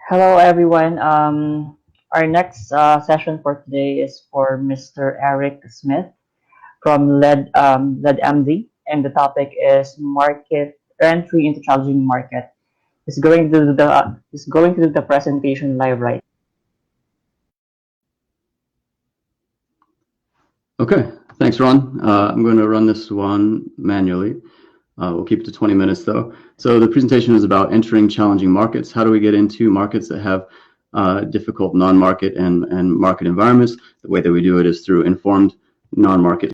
Hello, everyone. Our next session for today is for Mr. Eric Smith from LeadMD, and the topic is market entry into challenging market. He's going to do the presentation live right. Okay, thanks, Ron. I'm going to run this one manually. We'll keep it to 20 minutes, though. So the presentation is about entering challenging markets. How do we get into markets that have difficult non-market and market environments? The way that we do it is through informed non-market.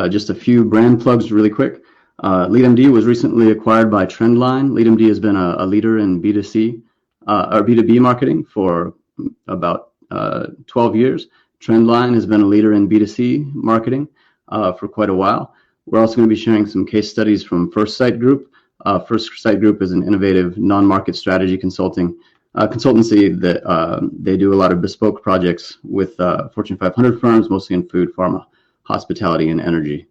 Just a few brand plugs really quick. LeadMD was recently acquired by Trendline. LeadMD has been a leader in B2C or B2B marketing for about 12 years. Trendline has been a leader in B2C marketing for quite a while. We're also going to be sharing some case studies from First Sight Group. First Sight Group is an innovative non-market strategy consultancy that they do a lot of bespoke projects with Fortune 500 firms, mostly in food, pharma, hospitality, and energy.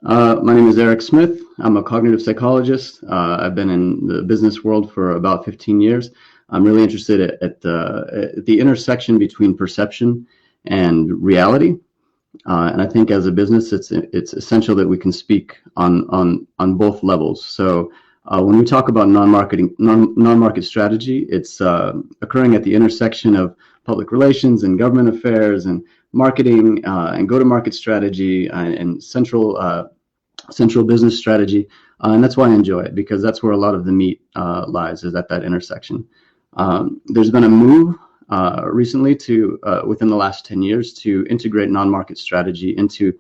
My name is Eric Smith. I'm a cognitive psychologist. I've been in the business world for about 15 years. I'm really interested at the intersection between perception and reality. And I think as a business, it's essential that we can speak on both levels. So when we talk about non-market strategy, it's occurring at the intersection of public relations and government affairs and marketing and go-to-market strategy and central business strategy. And that's why I enjoy it, because that's where a lot of the meat lies, is at that intersection. There's been a move recently within the last 10 years to integrate non-market strategy into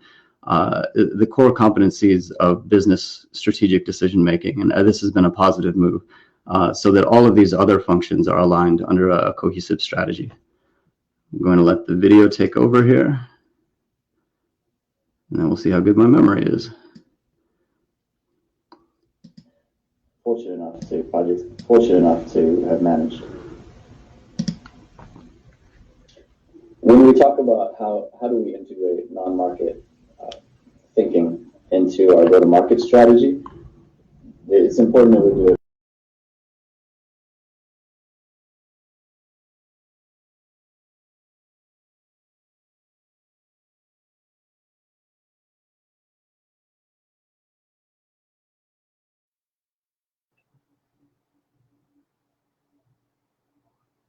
the core competencies of business strategic decision making. And this has been a positive move so that all of these other functions are aligned under a cohesive strategy. I'm going to let the video take over here, and then we'll see how good my memory is. Fortunate enough to have managed. When we talk about how do we integrate non-market thinking into our go-to-market strategy, it's important that we do it.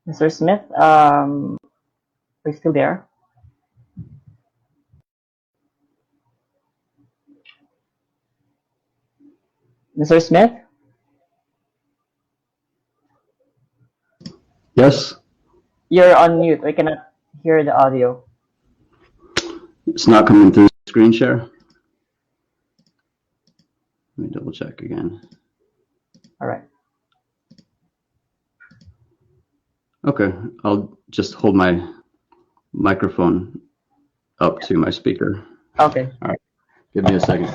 Mr. Smith, are you still there? Mr. Smith? Yes? You're on mute. I cannot hear the audio. It's not coming through screen share. Let me double check again. All right. Okay, I'll just hold my microphone up to my speaker. Okay. All right, give me a second.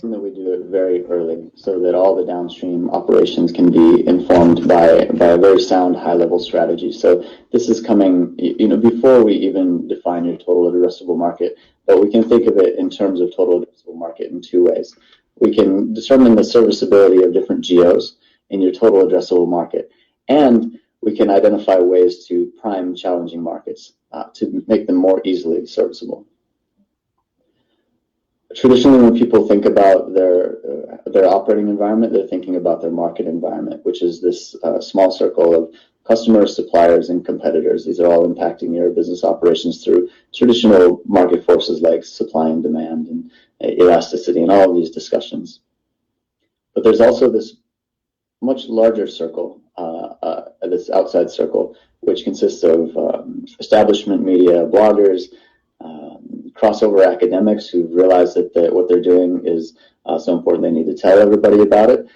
That we do it very early so that all the downstream operations can be informed by a very sound high-level strategy. So this is coming, before we even define your total addressable market, but we can think of it in terms of total addressable market in two ways. We can determine the serviceability of different geos in your total addressable market, and we can identify ways to prime challenging markets to make them more easily serviceable. Traditionally, when people think about their operating environment, they're thinking about their market environment, which is this small circle of customers, suppliers, and competitors. These are all impacting your business operations through traditional market forces like supply and demand and elasticity and all of these discussions. But there's also this much larger circle, this outside circle, which consists of establishment media, bloggers, crossover academics who've realized that what they're doing is so important they need to tell everybody about it.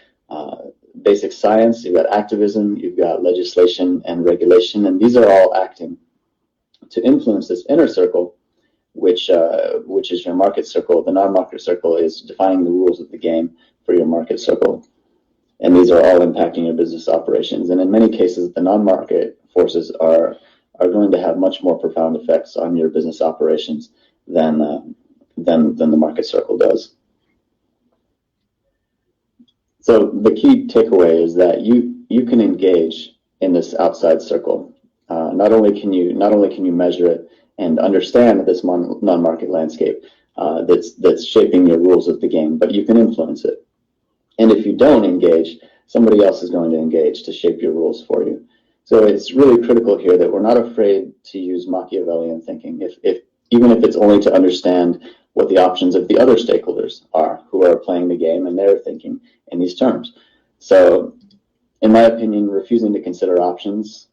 Basic science, you've got activism, you've got legislation and regulation, and these are all acting to influence this inner circle, which is your market circle. The non-market circle is defining the rules of the game for your market circle. And these are all impacting your business operations. And in many cases, the non-market forces are are going to have much more profound effects on your business operations than the market circle does. So the key takeaway is that you can engage in this outside circle. Not only can you measure it and understand this non-market landscape that's shaping your rules of the game, but you can influence it. And if you don't engage, somebody else is going to engage to shape your rules for you. So it's really critical here that we're not afraid to use Machiavellian thinking, even if it's only to understand what the options of the other stakeholders are who are playing the game and they're thinking in these terms. So in my opinion, refusing to consider options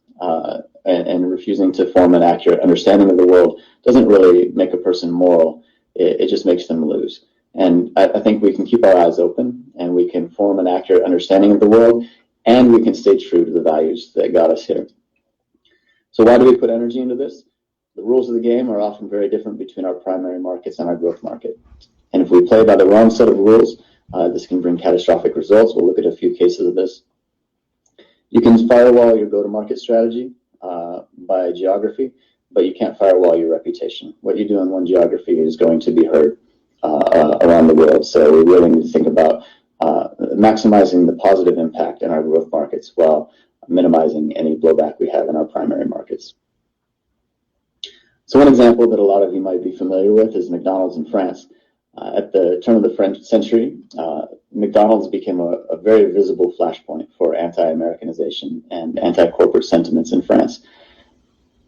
and refusing to form an accurate understanding of the world doesn't really make a person moral. It just makes them lose. And I think we can keep our eyes open and we can form an accurate understanding of the world, and we can stay true to the values that got us here. So why do we put energy into this? The rules of the game are often very different between our primary markets and our growth market. And if we play by the wrong set of rules, this can bring catastrophic results. We'll look at a few cases of this. You can firewall your go-to-market strategy by geography, but you can't firewall your reputation. What you do in one geography is going to be heard around the world. So we really need to think about maximizing the positive impact in our growth markets while minimizing any blowback we have in our primary markets. So one example that a lot of you might be familiar with is McDonald's in France. At the turn of the French century, McDonald's became a very visible flashpoint for anti-Americanization and anti-corporate sentiments in France.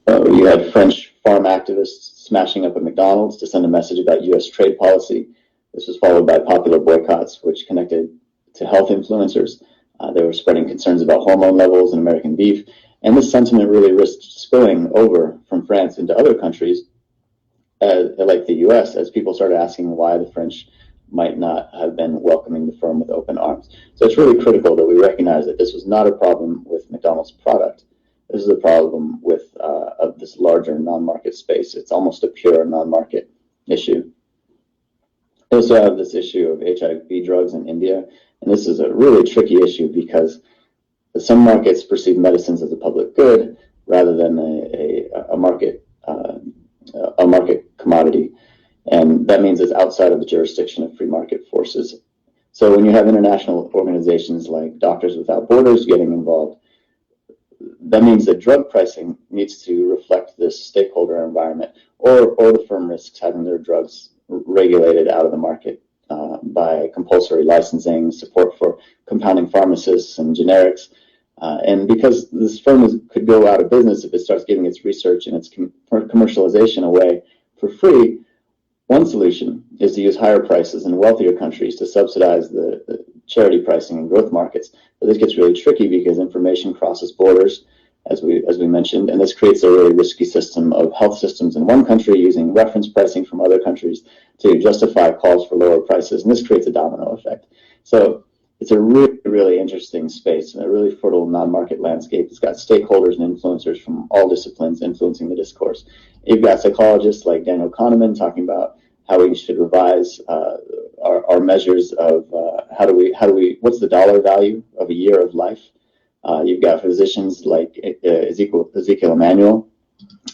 You had French farm activists smashing up a McDonald's to send a message about U.S. trade policy. This was followed by popular boycotts, which connected to health influencers. They were spreading concerns about hormone levels in American beef. And this sentiment really risked spilling over from France into other countries, like the U.S., as people started asking why the French might not have been welcoming the firm with open arms. So it's really critical that we recognize that this was not a problem with McDonald's product. This is a problem with of this larger non-market space. It's almost a pure non-market issue. We also have this issue of HIV drugs in India, and this is a really tricky issue because some markets perceive medicines as a public good rather than a market commodity, and that means it's outside of the jurisdiction of free market forces. So when you have international organizations like Doctors Without Borders getting involved, that means that drug pricing needs to reflect this stakeholder environment, or the firm risks having their drugs regulated out of the market by compulsory licensing, support for compounding pharmacists and generics. And because this firm could go out of business if it starts giving its research and its commercialization away for free, one solution is to use higher prices in wealthier countries to subsidize the charity pricing in growth markets. But this gets really tricky because information crosses borders, as we mentioned, and this creates a really risky system of health systems in one country using reference pricing from other countries to justify calls for lower prices, and this creates a domino effect. So it's a really, really interesting space, and a really fertile non-market landscape. It's got stakeholders and influencers from all disciplines influencing the discourse. You've got psychologists like Daniel Kahneman talking about how we should revise our measures of what's the dollar value of a year of life. You've got physicians like Ezekiel Emanuel,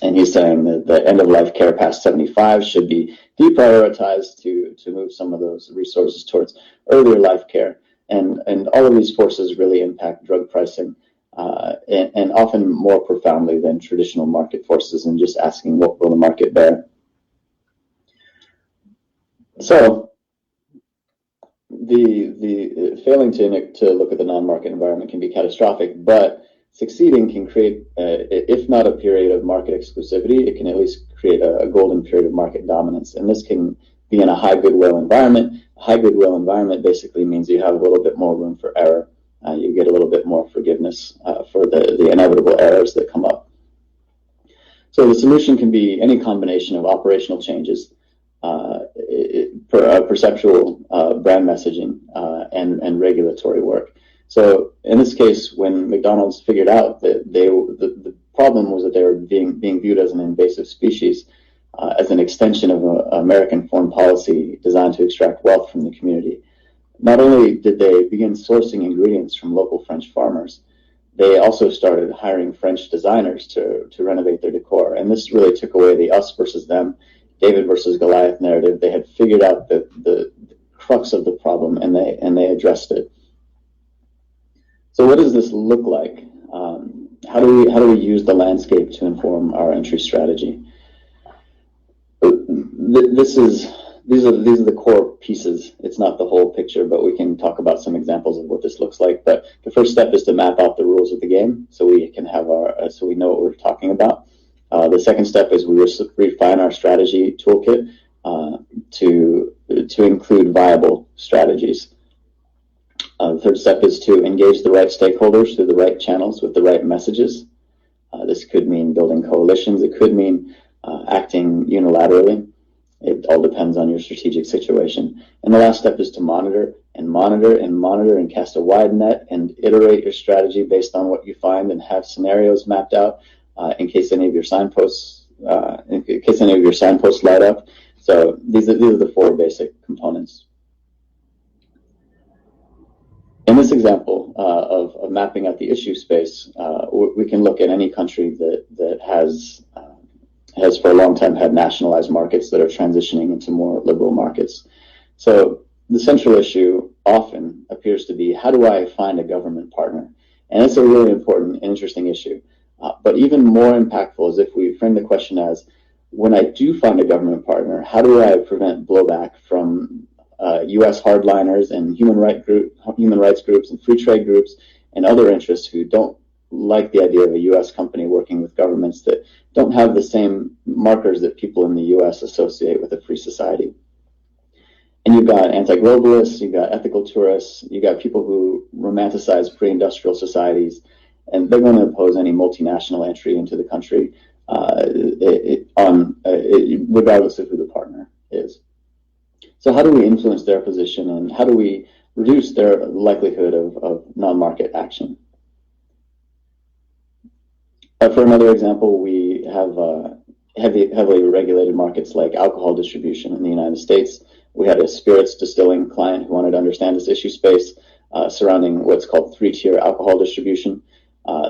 and he's saying that the end-of-life care past 75 should be deprioritized to move some of those resources towards earlier life care. And all of these forces really impact drug pricing, and often more profoundly than traditional market forces, and just asking what will the market bear. So the failing to look at the non-market environment can be catastrophic, but succeeding can create, if not a period of market exclusivity, it can at least create a golden period of market dominance. And this can be in a high goodwill environment. A high goodwill environment basically means you have a little bit more room for error. You get a little bit more forgiveness for the inevitable errors that come up. So the solution can be any combination of operational changes, perceptual brand messaging, and regulatory work. So in this case, when McDonald's figured out that the problem was that they were being viewed as an invasive species, as an extension of American foreign policy designed to extract wealth from the community, not only did they begin sourcing ingredients from local French farmers, they also started hiring French designers to renovate their decor. And this really took away the us versus them, David versus Goliath narrative. They had figured out the crux of the problem, and they addressed it. So what does this look like? How do we use the landscape to inform our entry strategy? These are the core pieces. It's not the whole picture, but we can talk about some examples of what this looks like. But the first step is to map out the rules of the game, so we can have so we know what we're talking about. The second step is we refine our strategy toolkit to include viable strategies. The third step is to engage the right stakeholders through the right channels with the right messages. This could mean building coalitions. It could mean acting unilaterally. It all depends on your strategic situation. And the last step is to monitor and cast a wide net and iterate your strategy based on what you find, and have scenarios mapped out in case any of your signposts light up. So these are the four basic components. In this example of mapping out the issue space, we can look at any country that has for a long time had nationalized markets that are transitioning into more liberal markets. So the central issue often appears to be, how do I find a government partner? And it's a really important and interesting issue. But even more impactful is if we frame the question as, when I do find a government partner, how do I prevent blowback from U.S. hardliners and human rights groups and free trade groups and other interests who don't like the idea of a U.S. company working with governments that don't have the same markers that people in the U.S. associate with a free society. And you've got anti-globalists, you've got ethical tourists, you've got people who romanticize pre-industrial societies, and they're going to oppose any multinational entry into the country regardless of who the partner is. So how do we influence their position, and how do we reduce their likelihood of non-market action? For another example, we have heavily regulated markets like alcohol distribution in the United States. We had a spirits distilling client who wanted to understand this issue space surrounding what's called three-tier alcohol distribution.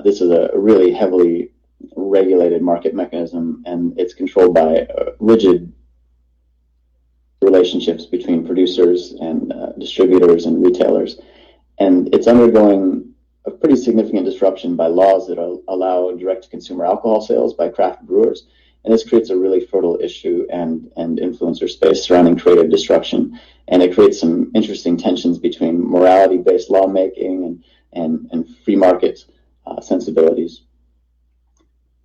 This is a really heavily regulated market mechanism, and it's controlled by rigid relationships between producers and distributors and retailers. And it's undergoing a pretty significant disruption by laws that allow direct-to-consumer alcohol sales by craft brewers. And this creates a really fertile issue and influencer space surrounding creative destruction. And it creates some interesting tensions between morality-based lawmaking and free market sensibilities.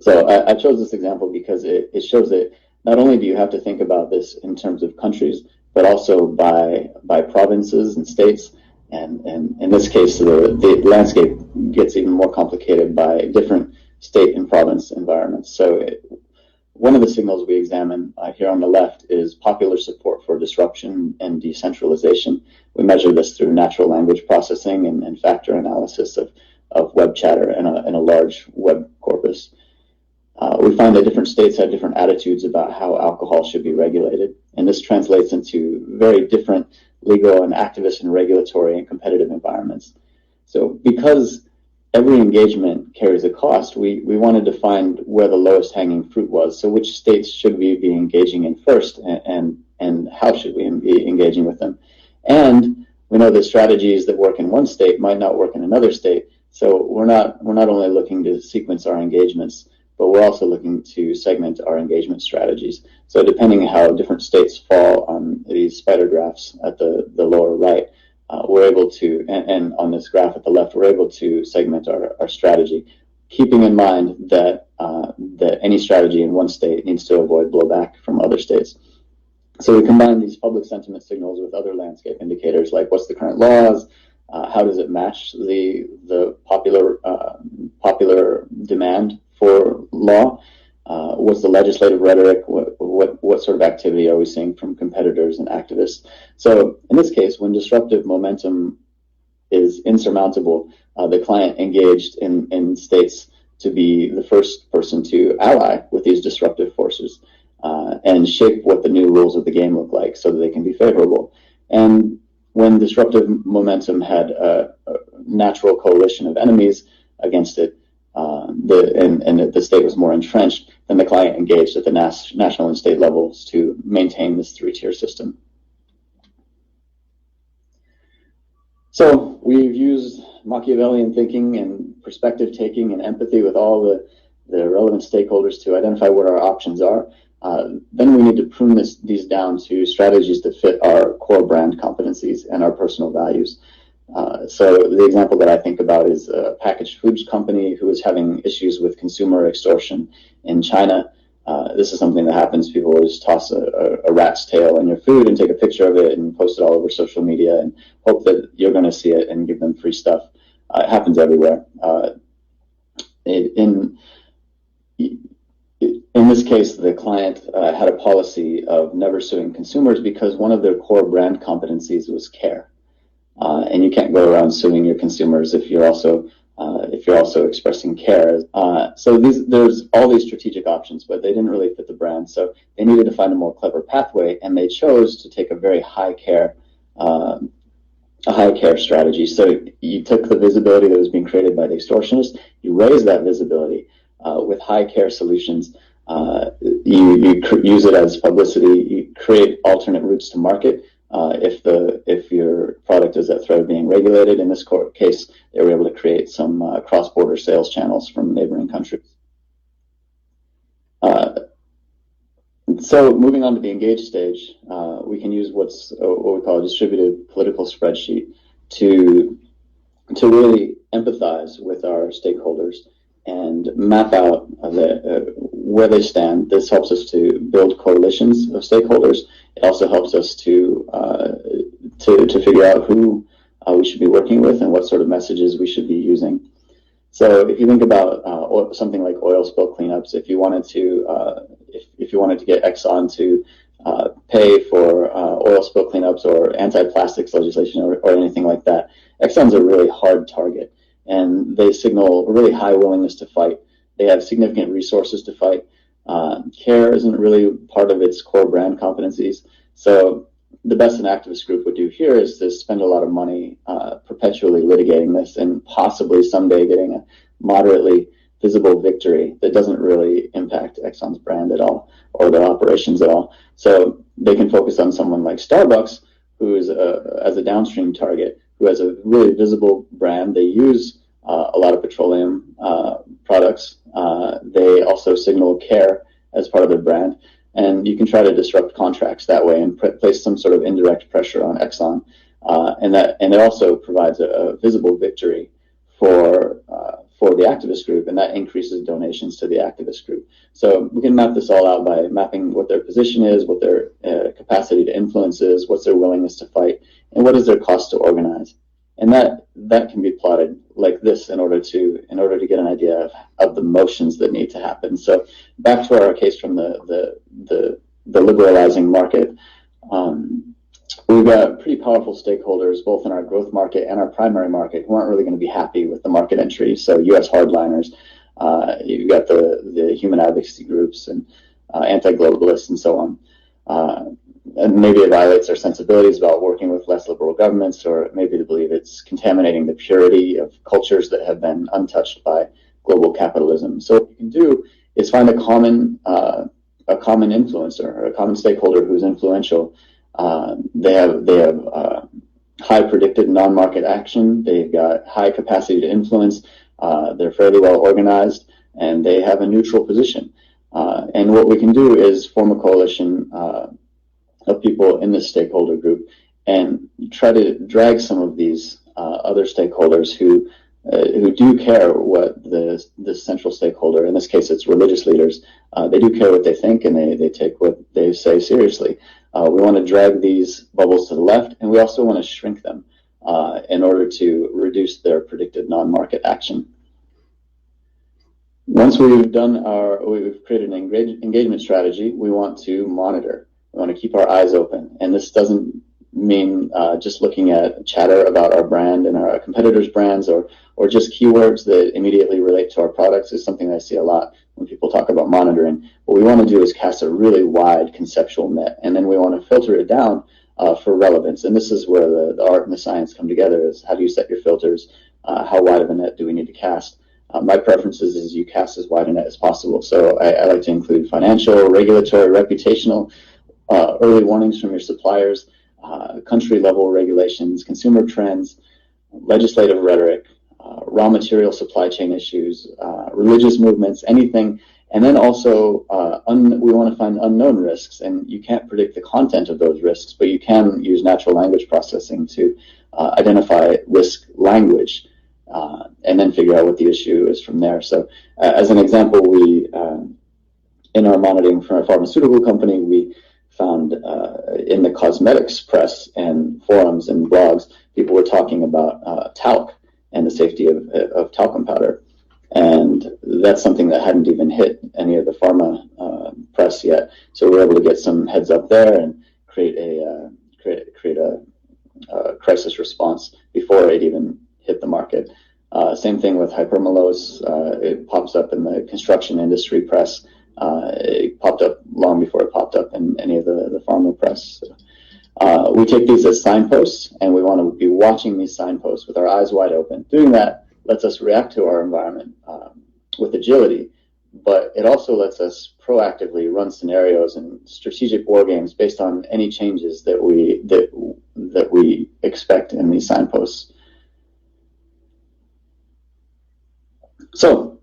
So I chose this example because it shows that not only do you have to think about this in terms of countries, but also by provinces and states. And in this case, the landscape gets even more complicated by different state and province environments. So one of the signals we examine here on the left is popular support for disruption and decentralization. We measure this through natural language processing and factor analysis of web chatter and a large web corpus. We find that different states have different attitudes about how alcohol should be regulated, and this translates into very different legal and activist and regulatory and competitive environments. So because every engagement carries a cost, we wanted to find where the lowest hanging fruit was. So which states should we be engaging in first, and how should we be engaging with them? And we know that strategies that work in one state might not work in another state. So we're not only looking to sequence our engagements, but we're also looking to segment our engagement strategies. So depending on how different states fall on these spider graphs at the lower right, we're able to, and on this graph at the left, we're able to segment our strategy, keeping in mind that any strategy in one state needs to avoid blowback from other states. So we combine these public sentiment signals with other landscape indicators, like what's the current laws, how does it match the popular demand for law, what's the legislative rhetoric, what sort of activity are we seeing from competitors and activists. So in this case, when disruptive momentum is insurmountable, the client engaged in states to be the first person to ally with these disruptive forces and shape what the new rules of the game look like so that they can be favorable. And when disruptive momentum had a natural coalition of enemies, against it, and the state was more entrenched, then the client engaged at the national and state levels to maintain this three-tier system. So we've used Machiavellian thinking and perspective taking and empathy with all the relevant stakeholders to identify what our options are. Then we need to prune these down to strategies that fit our core brand competencies and our personal values. So the example that I think about is a packaged foods company who is having issues with consumer extortion in China. This is something that happens. People will just toss a rat's tail in your food and take a picture of it and post it all over social media and hope that you're going to see it and give them free stuff. It happens everywhere. In this case, the client had a policy of never suing consumers because one of their core brand competencies was care. And you can't go around suing your consumers if you're also expressing care. So there's all these strategic options, but they didn't really fit the brand. So they needed to find a more clever pathway, and they chose to take a very high care strategy. So you took the visibility that was being created by the extortionists, you raise that visibility with high care solutions. You use it as publicity. You create alternate routes to market. If your product is at threat of being regulated, in this case, they were able to create some cross-border sales channels from neighboring countries. So moving on to the engage stage, we can use what we call a distributed political spreadsheet to really empathize with our stakeholders and map out where they stand. This helps us to build coalitions of stakeholders. It also helps us to figure out who we should be working with and what sort of messages we should be using. So if you think about something like oil spill cleanups, if you wanted to get Exxon to pay for oil spill cleanups or anti-plastics legislation or anything like that, Exxon's a really hard target, and they signal a really high willingness to fight. They have significant resources to fight. Care isn't really part of its core brand competencies. So the best an activist group would do here is to spend a lot of money perpetually litigating this and possibly someday getting a moderately visible victory that doesn't really impact Exxon's brand at all or their operations at all. So they can focus on someone like Starbucks, who is as a downstream target, who has a really visible brand. They use a lot of petroleum products. They also signal care as part of their brand. And you can try to disrupt contracts that way and place some sort of indirect pressure on Exxon. And it also provides a visible victory for the activist group, and that increases donations to the activist group. So we can map this all out by mapping what their position is, what their capacity to influence is, what's their willingness to fight, and what is their cost to organize. And that can be plotted like this in order to get an idea of the motions that need to happen. So back to our case from the liberalizing market, we've got pretty powerful stakeholders both in our growth market and our primary market who aren't really going to be happy with the market entry. So U.S. hardliners, you've got the human advocacy groups and anti-globalists and so on. And maybe it violates their sensibilities about working with less liberal governments, or maybe they believe it's contaminating the purity of cultures that have been untouched by global capitalism. So what you can do is find a common influencer or a common stakeholder who's influential. They have high predicted non-market action. They've got high capacity to influence. They're fairly well organized, and they have a neutral position. And what we can do is form a coalition of people in this stakeholder group and try to drag some of these other stakeholders who do care what the central stakeholder, in this case it's religious leaders, they do care what they think, and they take what they say seriously. We want to drag these bubbles to the left, and we also want to shrink them in order to reduce their predicted non-market action. Once we've created an engagement strategy, we want to monitor. We want to keep our eyes open, and this doesn't mean just looking at chatter about our brand and our competitors' brands, or just keywords that immediately relate to our products. Is something I see a lot when people talk about monitoring. What we want to do is cast a really wide conceptual net, and then we want to filter it down for relevance. And this is where the art and the science come together. Is how do you set your filters? How wide of a net do we need to cast? My preference is you cast as wide a net as possible. So I like to include financial, regulatory, reputational, early warnings from your suppliers, country level regulations, consumer trends, legislative rhetoric, raw material supply chain issues, religious movements, anything. And then also, we want to find unknown risks, and you can't predict the content of those risks, but you can use natural language processing to identify risk language, and then figure out what the issue is from there. So, as an example, we, in our monitoring for a pharmaceutical company, we found in the cosmetics press and forums and blogs, people were talking about talc and the safety of talcum powder. And that's something that hadn't even hit any of the pharma press yet. So we were able to get some heads up there and create a crisis response before it even hit the market. Same thing with hypermalose. It pops up in the construction industry press. It popped up long before it popped up in any of the pharma press. So, we take these as signposts, and we want to be watching these signposts with our eyes wide open. Doing that lets us react to our environment with agility, but it also lets us proactively run scenarios and strategic war games based on any changes that we expect in these signposts. So,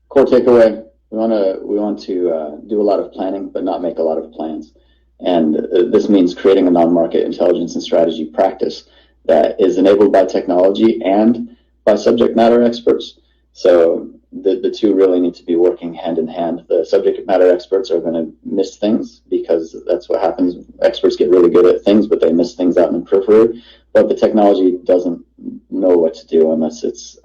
core takeaway: we want to do a lot of planning, but not make a lot of plans. And this means creating a non-market intelligence and strategy practice that is enabled by technology and by subject matter experts. So the two really need to be working hand in hand. The subject matter experts are going to miss things because that's what happens. Experts get really good at things, but they miss things out in the periphery. But the technology doesn't know what to do unless it's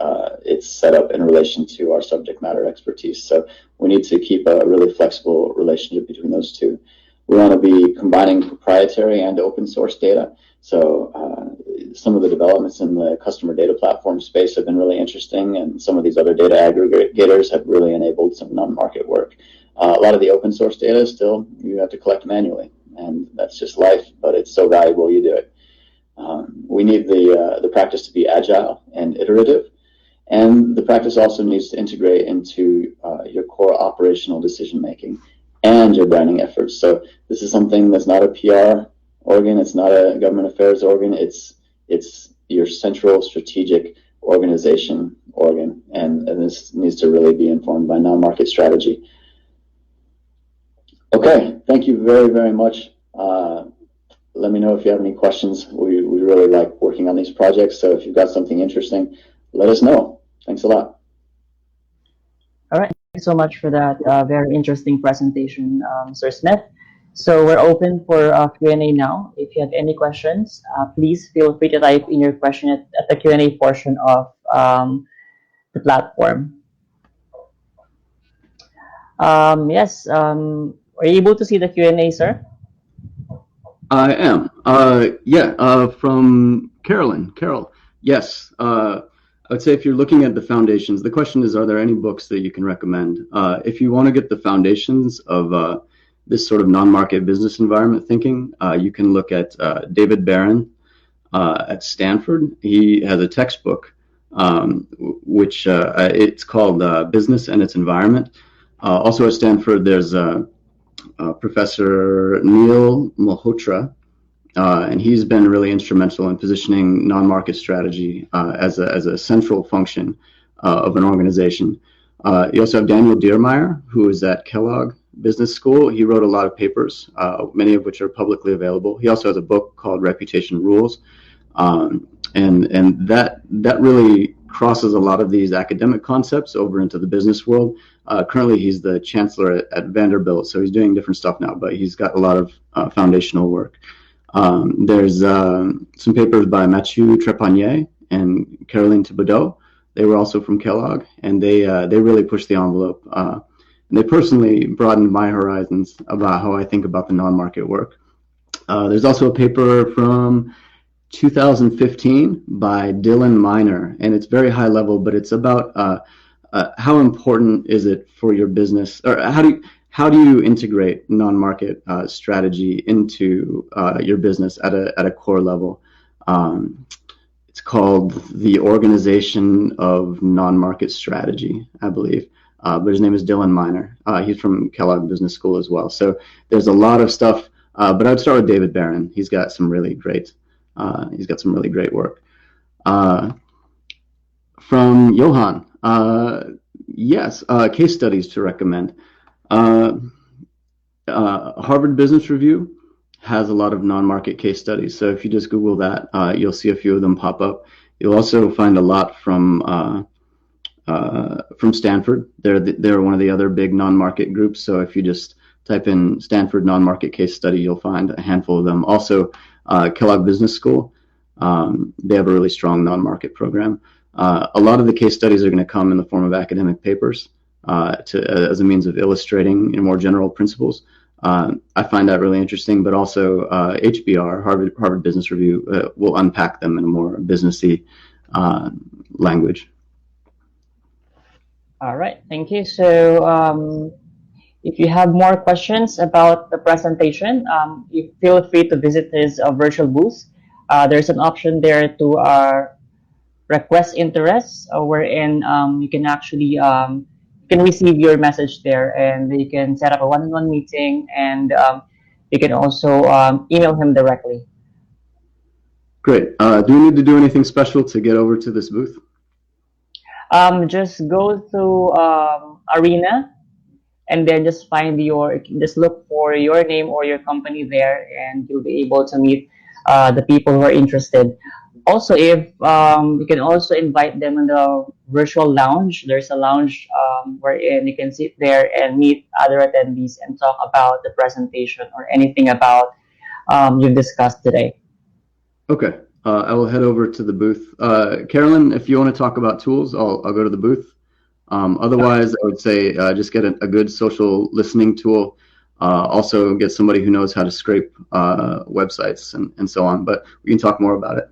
set up in relation to our subject matter expertise. So we need to keep a really flexible relationship between those two. We want to be combining proprietary and open source data. So some of the developments in the customer data platform space have been really interesting, and some of these other data aggregators have really enabled some non-market work. A lot of the open source data still you have to collect manually, and that's just life, but it's so valuable you do it. We need the practice to be agile and iterative, and the practice also needs to integrate into your core operational decision making and your branding efforts. So this is something that's not a PR organ, it's not a government affairs organ, it's your central strategic organization organ, and this needs to really be informed by non-market strategy. Okay, thank you very, very much. Let me know if you have any questions. We really like working on these projects, so if you've got something interesting, let us know. Thanks a lot. All right. Thank you so much for that very interesting presentation, Sir Smith. So we're open for Q&A now. If you have any questions, please feel free to type in your question at the Q&A portion of the platform. Yes, are you able to see the Q&A, sir? I am. From Carolyn. Carol, yes. I would say if you're looking at the foundations, the question is, are there any books that you can recommend? If you want to get the foundations of this sort of non-market business environment thinking, you can look at David Barron at Stanford. He has a textbook, which it's called Business and Its Environment. Also at Stanford, there's Professor Neil Malhotra, and he's been really instrumental in positioning non-market strategy as a central function of an organization. You also have Daniel Dearmeyer, who is at Kellogg Business School. He wrote a lot of papers, many of which are publicly available. He also has a book called Reputation Rules, and that really crosses a lot of these academic concepts over into the business world. Currently, he's the chancellor at Vanderbilt, so he's doing different stuff now, but he's got a lot of foundational work. There's some papers by Mathieu Trepanier and Caroline Thibodeau. They were also from Kellogg, and they really pushed the envelope. And they personally broadened my horizons about how I think about the non-market work. There's also a paper from 2015 by Dylan Miner, and it's very high level, but it's about how important is it for your business, or how do you integrate non-market strategy into your business at a core level. It's called the Organization of Non-Market Strategy, I believe. But his name is Dearmeyer. He's from Kellogg Business School as well. So there's a lot of stuff. But I'd start with David Barron. He's got some really great work. From Johan, yes, case studies to recommend. Harvard Business Review has a lot of non-market case studies. So if you just Google that, you'll see a few of them pop up. You'll also find a lot from Stanford. They're one of the other big non-market groups. So if you just type in Stanford non-market case study, you'll find a handful of them. Also, Kellogg Business School, they have a really strong non-market program. A lot of the case studies are going to come in the form of academic papers as a means of illustrating more general principles. I find that really interesting, but also HBR, Harvard Business Review, will unpack them in a more businessy language. All right, thank you. So if you have more questions about the presentation, you feel free to visit his virtual booth. There's an option there to request interest, wherein you can actually you can receive your message there, and you can set up a one-on-one meeting, and you can also email him directly. Great. Do we need to do anything special to get over to this booth? Just go to Arena, and then just just look for your name or your company there, and you'll be able to meet the people who are interested. Also, if you can also invite them in the virtual lounge. There's a lounge wherein you can sit there and meet other attendees and talk about the presentation or anything about you've discussed today. Okay. I will head over to the booth. Carolyn, if you want to talk about tools, I'll go to the booth. Otherwise, I would say just get a good social listening tool. Also, get somebody who knows how to scrape websites and so on. But we can talk more about it.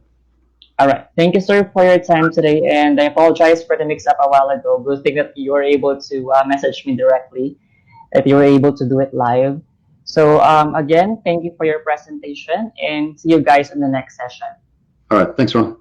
All right. Thank you, sir, for your time today. And I apologize for the mix-up a while ago. Good thing that you were able to message me directly, that you were able to do it live. So again, thank you for your presentation, and see you guys in the next session. All right. Thanks, Ron.